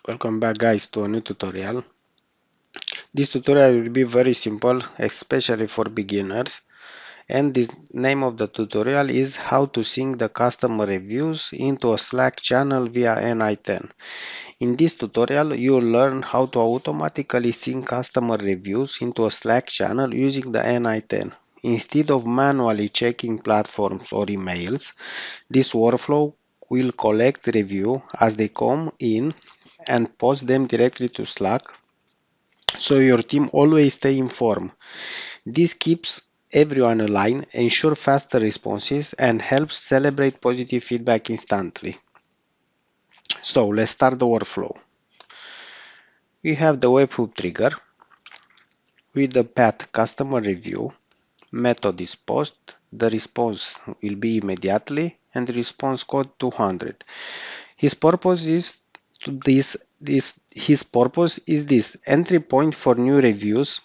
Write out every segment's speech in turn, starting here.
Welcome back guys to a new tutorial. This tutorial will be very simple, especially for beginners, and the name of the tutorial is how to sync the customer reviews into a Slack channel via n8n. In this tutorial you will learn how to automatically sync customer reviews into a Slack channel using the n8n. Instead of manually checking platforms or emails, this workflow will collect review as they come in and post them directly to Slack, so your team always stay informed. This keeps everyone aligned, ensure faster responses, and helps celebrate positive feedback instantly. So let's start the workflow. We have the webhook trigger with the path customer review. Method is post. The response will be immediately and the response code 200. His purpose is this entry point for new reviews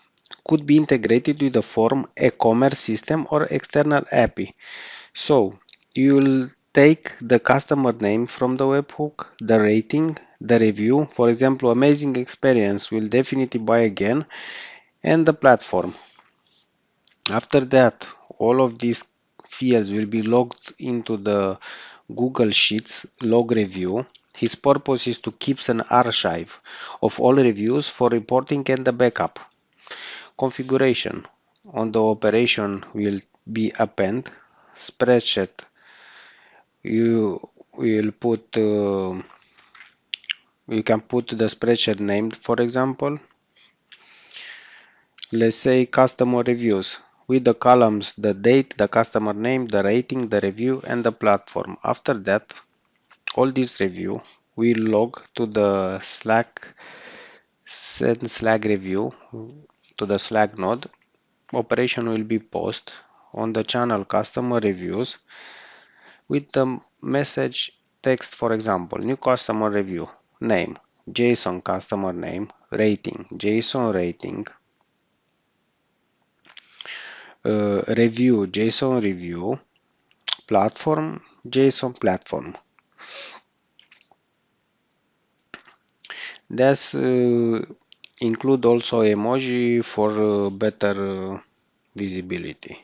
could be integrated with a form, a commerce system, or external API. So you will take the customer name from the webhook, the rating, the review, for example, amazing experience, will definitely buy again, and the platform. After that, all of these fields will be logged into the Google Sheets log review. His purpose is to keep an archive of all reviews for reporting and the backup. Configuration on the operation will be append spreadsheet. You will put you can put the spreadsheet name, for example. Let's say customer reviews with the columns the date, the customer name, the rating, the review, and the platform. After that, all this review will log to the send Slack review to the Slack node. Operation will be post on the channel customer reviews with the message text, for example, new customer review, name, JSON customer name, rating, JSON rating, review, JSON review, platform, JSON platform. That's include also emoji for better visibility.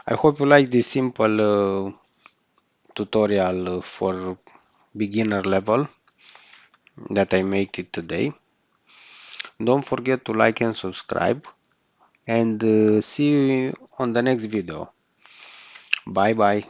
I hope you like this simple tutorial for beginner level that I make it today. Don't forget to like and subscribe, and see you on the next video. Bye bye.